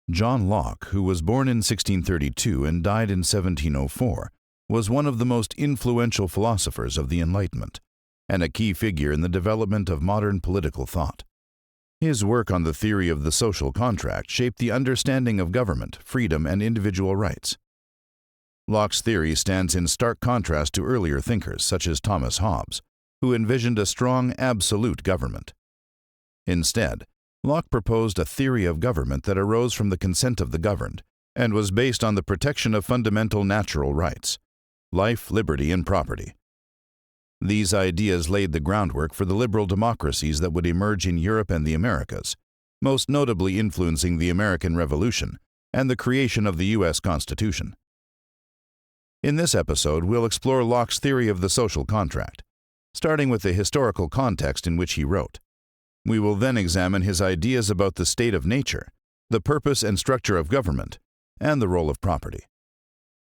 John Locke, who was born in 1632 and died in 1704, was one of the most influential philosophers of the Enlightenment, and a key figure in the development of modern political thought. His work on the theory of the social contract shaped the understanding of government, freedom, and individual rights. Locke's theory stands in stark contrast to earlier thinkers such as Thomas Hobbes, who envisioned a strong absolute government. Instead, Locke proposed a theory of government that arose from the consent of the governed and was based on the protection of fundamental natural rights: life, liberty, and property. These ideas laid the groundwork for the liberal democracies that would emerge in Europe and the Americas, most notably influencing the American Revolution and the creation of the U.S. Constitution. In this episode, we'll explore Locke's theory of the social contract, starting with the historical context in which he wrote. We will then examine his ideas about the state of nature, the purpose and structure of government, and the role of property.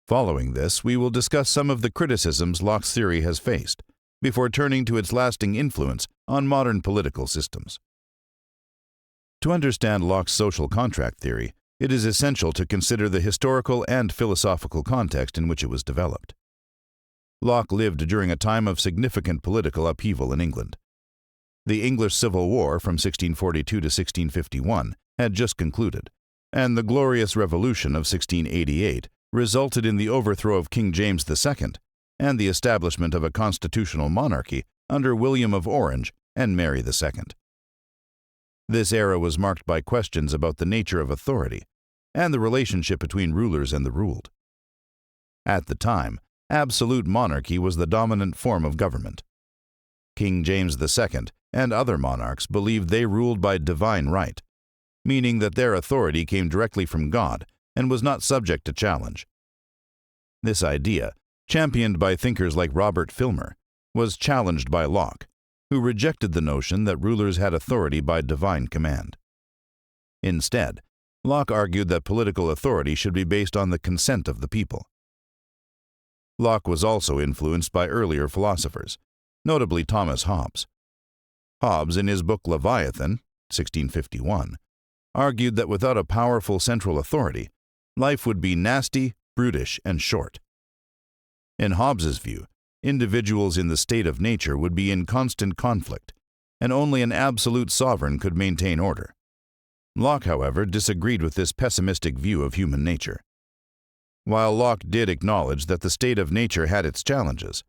Following this, we will discuss some of the criticisms Locke's theory has faced, before turning to its lasting influence on modern political systems. To understand Locke's social contract theory, it is essential to consider the historical and philosophical context in which it was developed. Locke lived during a time of significant political upheaval in England. The English Civil War from 1642 to 1651 had just concluded, and the Glorious Revolution of 1688 resulted in the overthrow of King James II and the establishment of a constitutional monarchy under William of Orange and Mary II. This era was marked by questions about the nature of authority and the relationship between rulers and the ruled. At the time, absolute monarchy was the dominant form of government. King James II and other monarchs believed they ruled by divine right, meaning that their authority came directly from God and was not subject to challenge. This idea, championed by thinkers like Robert Filmer, was challenged by Locke, who rejected the notion that rulers had authority by divine command. Instead, Locke argued that political authority should be based on the consent of the people. Locke was also influenced by earlier philosophers, notably Thomas Hobbes. Hobbes, in his book Leviathan, 1651, argued that without a powerful central authority, life would be nasty, brutish, and short. In Hobbes's view, individuals in the state of nature would be in constant conflict, and only an absolute sovereign could maintain order. Locke, however, disagreed with this pessimistic view of human nature. While Locke did acknowledge that the state of nature had its challenges,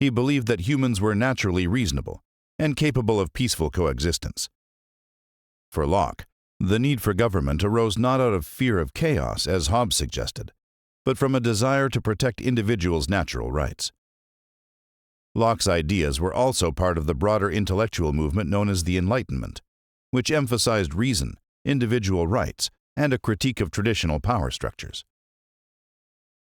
he believed that humans were naturally reasonable and capable of peaceful coexistence. For Locke, the need for government arose not out of fear of chaos, as Hobbes suggested, but from a desire to protect individuals' natural rights. Locke's ideas were also part of the broader intellectual movement known as the Enlightenment, which emphasized reason, individual rights, and a critique of traditional power structures.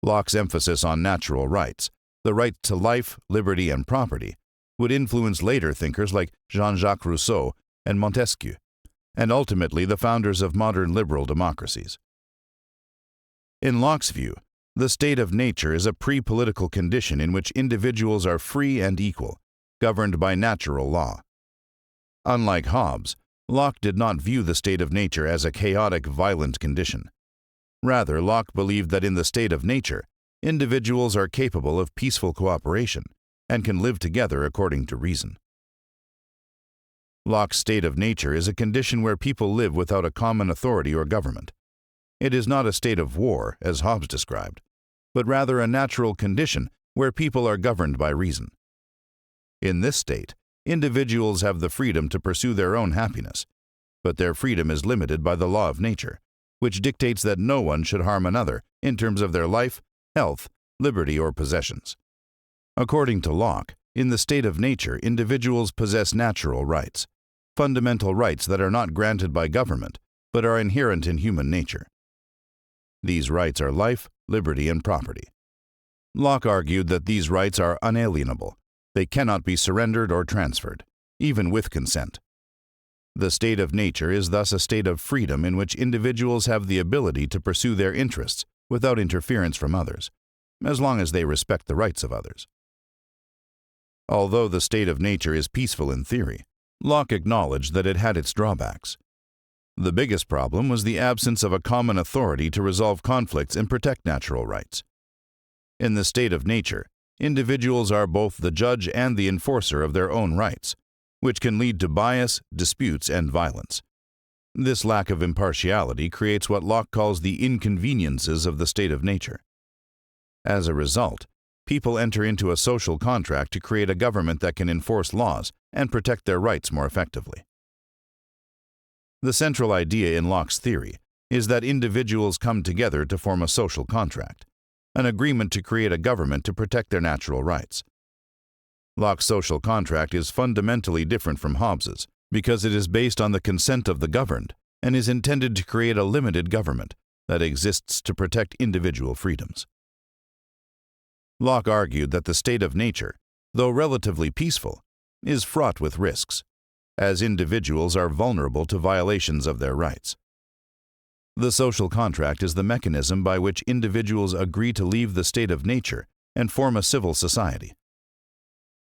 Locke's emphasis on natural rights, the right to life, liberty, and property, would influence later thinkers like Jean-Jacques Rousseau and Montesquieu, and ultimately the founders of modern liberal democracies. In Locke's view, the state of nature is a pre-political condition in which individuals are free and equal, governed by natural law. Unlike Hobbes, Locke did not view the state of nature as a chaotic, violent condition. Rather, Locke believed that in the state of nature, individuals are capable of peaceful cooperation and can live together according to reason. Locke's state of nature is a condition where people live without a common authority or government. It is not a state of war, as Hobbes described, but rather a natural condition where people are governed by reason. In this state, individuals have the freedom to pursue their own happiness, but their freedom is limited by the law of nature, which dictates that no one should harm another in terms of their life, health, liberty, or possessions. According to Locke, in the state of nature, individuals possess natural rights, fundamental rights that are not granted by government, but are inherent in human nature. These rights are life, liberty, and property. Locke argued that these rights are unalienable. They cannot be surrendered or transferred, even with consent. The state of nature is thus a state of freedom in which individuals have the ability to pursue their interests without interference from others, as long as they respect the rights of others. Although the state of nature is peaceful in theory, Locke acknowledged that it had its drawbacks. The biggest problem was the absence of a common authority to resolve conflicts and protect natural rights. In the state of nature, individuals are both the judge and the enforcer of their own rights, which can lead to bias, disputes, and violence. This lack of impartiality creates what Locke calls the inconveniences of the state of nature. As a result, people enter into a social contract to create a government that can enforce laws and protect their rights more effectively. The central idea in Locke's theory is that individuals come together to form a social contract, an agreement to create a government to protect their natural rights. Locke's social contract is fundamentally different from Hobbes's because it is based on the consent of the governed and is intended to create a limited government that exists to protect individual freedoms. Locke argued that the state of nature, though relatively peaceful, is fraught with risks, as individuals are vulnerable to violations of their rights. The social contract is the mechanism by which individuals agree to leave the state of nature and form a civil society.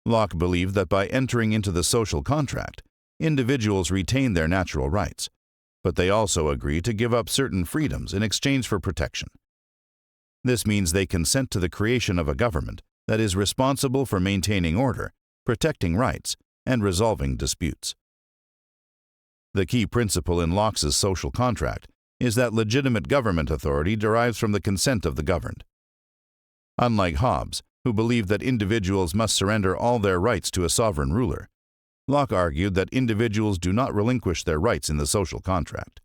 Locke believed that by entering into the social contract, individuals retain their natural rights, but they also agree to give up certain freedoms in exchange for protection. This means they consent to the creation of a government that is responsible for maintaining order, protecting rights, and resolving disputes. The key principle in Locke's social contract is that legitimate government authority derives from the consent of the governed. Unlike Hobbes, who believed that individuals must surrender all their rights to a sovereign ruler, Locke argued that individuals do not relinquish their rights in the social contract.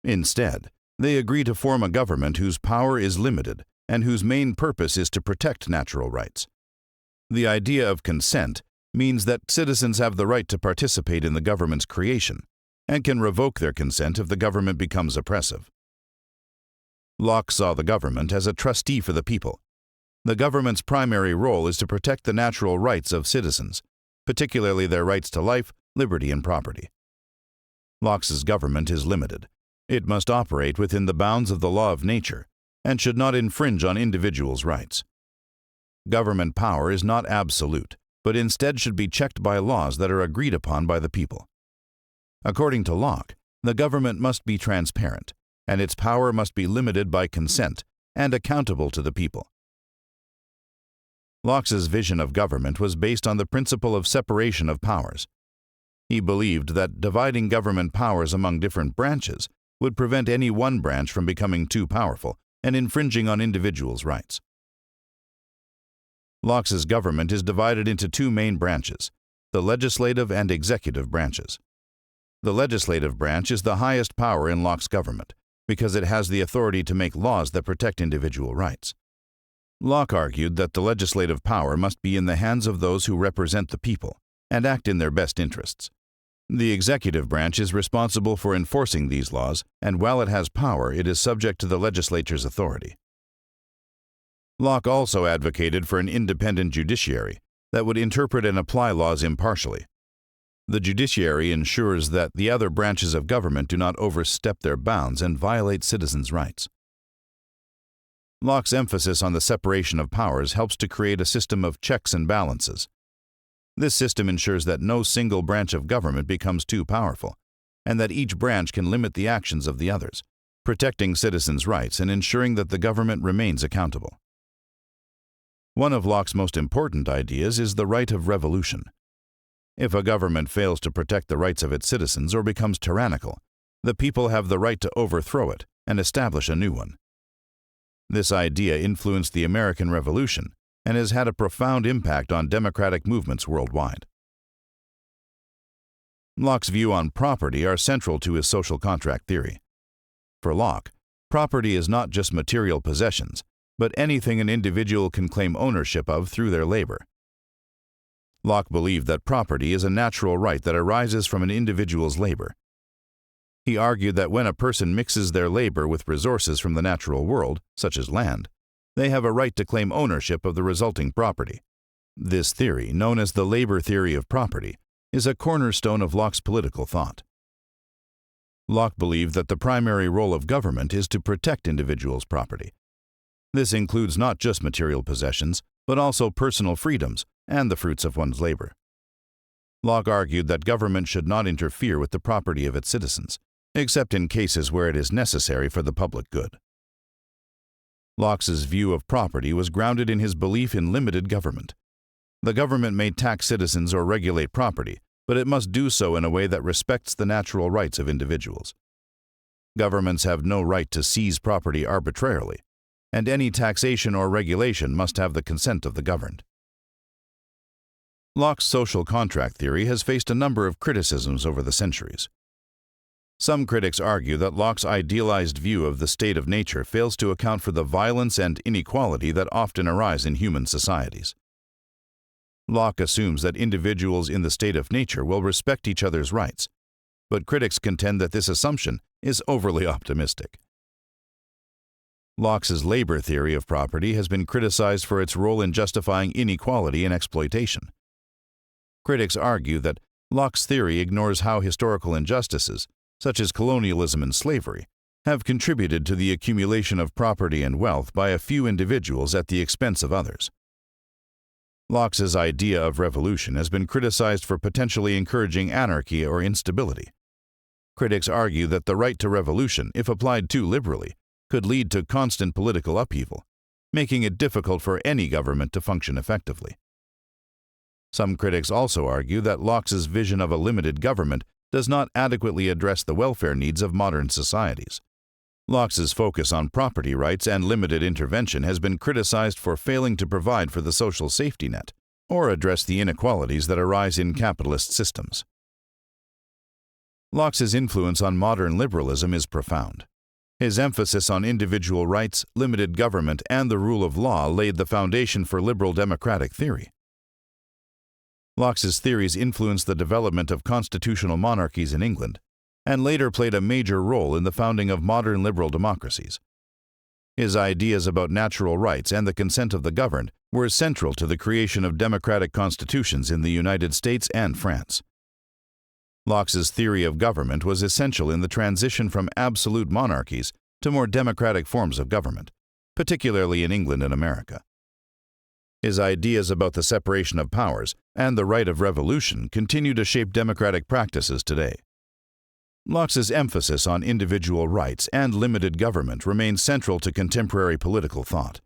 Instead, they agree to form a government whose power is limited and whose main purpose is to protect natural rights. The idea of consent means that citizens have the right to participate in the government's creation and can revoke their consent if the government becomes oppressive. Locke saw the government as a trustee for the people. The government's primary role is to protect the natural rights of citizens, particularly their rights to life, liberty, and property. Locke's government is limited. It must operate within the bounds of the law of nature and should not infringe on individuals' rights. Government power is not absolute, but instead should be checked by laws that are agreed upon by the people. According to Locke, the government must be transparent, and its power must be limited by consent and accountable to the people. Locke's vision of government was based on the principle of separation of powers. He believed that dividing government powers among different branches would prevent any one branch from becoming too powerful and infringing on individuals' rights. Locke's government is divided into two main branches, the legislative and executive branches. The legislative branch is the highest power in Locke's government because it has the authority to make laws that protect individual rights. Locke argued that the legislative power must be in the hands of those who represent the people and act in their best interests. The executive branch is responsible for enforcing these laws, and while it has power, it is subject to the legislature's authority. Locke also advocated for an independent judiciary that would interpret and apply laws impartially. The judiciary ensures that the other branches of government do not overstep their bounds and violate citizens' rights. Locke's emphasis on the separation of powers helps to create a system of checks and balances. This system ensures that no single branch of government becomes too powerful, and that each branch can limit the actions of the others, protecting citizens' rights and ensuring that the government remains accountable. One of Locke's most important ideas is the right of revolution. If a government fails to protect the rights of its citizens or becomes tyrannical, the people have the right to overthrow it and establish a new one. This idea influenced the American Revolution and has had a profound impact on democratic movements worldwide. Locke's view on property are central to his social contract theory. For Locke, property is not just material possessions, but anything an individual can claim ownership of through their labor. Locke believed that property is a natural right that arises from an individual's labor. He argued that when a person mixes their labor with resources from the natural world, such as land, they have a right to claim ownership of the resulting property. This theory, known as the labor theory of property, is a cornerstone of Locke's political thought. Locke believed that the primary role of government is to protect individuals' property. This includes not just material possessions, but also personal freedoms and the fruits of one's labor. Locke argued that government should not interfere with the property of its citizens, except in cases where it is necessary for the public good. Locke's view of property was grounded in his belief in limited government. The government may tax citizens or regulate property, but it must do so in a way that respects the natural rights of individuals. Governments have no right to seize property arbitrarily, and any taxation or regulation must have the consent of the governed. Locke's social contract theory has faced a number of criticisms over the centuries. Some critics argue that Locke's idealized view of the state of nature fails to account for the violence and inequality that often arise in human societies. Locke assumes that individuals in the state of nature will respect each other's rights, but critics contend that this assumption is overly optimistic. Locke's labor theory of property has been criticized for its role in justifying inequality and exploitation. Critics argue that Locke's theory ignores how historical injustices, such as colonialism and slavery, have contributed to the accumulation of property and wealth by a few individuals at the expense of others. Locke's idea of revolution has been criticized for potentially encouraging anarchy or instability. Critics argue that the right to revolution, if applied too liberally, could lead to constant political upheaval, making it difficult for any government to function effectively. Some critics also argue that Locke's vision of a limited government does not adequately address the welfare needs of modern societies. Locke's focus on property rights and limited intervention has been criticized for failing to provide for the social safety net or address the inequalities that arise in capitalist systems. Locke's influence on modern liberalism is profound. His emphasis on individual rights, limited government, and the rule of law laid the foundation for liberal democratic theory. Locke's theories influenced the development of constitutional monarchies in England, and later played a major role in the founding of modern liberal democracies. His ideas about natural rights and the consent of the governed were central to the creation of democratic constitutions in the United States and France. Locke's theory of government was essential in the transition from absolute monarchies to more democratic forms of government, particularly in England and America. His ideas about the separation of powers and the right of revolution continue to shape democratic practices today. Locke's emphasis on individual rights and limited government remains central to contemporary political thought,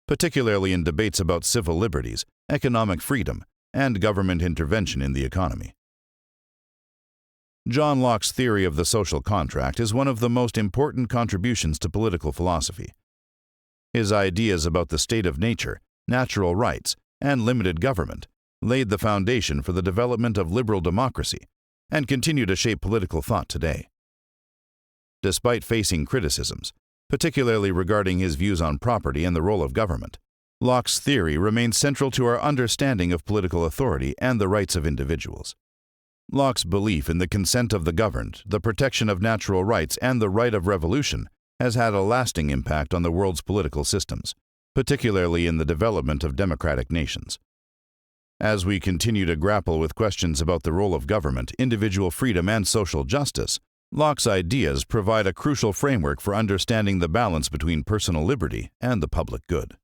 particularly in debates about civil liberties, economic freedom, and government intervention in the economy. John Locke's theory of the social contract is one of the most important contributions to political philosophy. His ideas about the state of nature, natural rights, and limited government laid the foundation for the development of liberal democracy and continue to shape political thought today. Despite facing criticisms, particularly regarding his views on property and the role of government, Locke's theory remains central to our understanding of political authority and the rights of individuals. Locke's belief in the consent of the governed, the protection of natural rights, and the right of revolution has had a lasting impact on the world's political systems, particularly in the development of democratic nations. As we continue to grapple with questions about the role of government, individual freedom, and social justice, Locke's ideas provide a crucial framework for understanding the balance between personal liberty and the public good.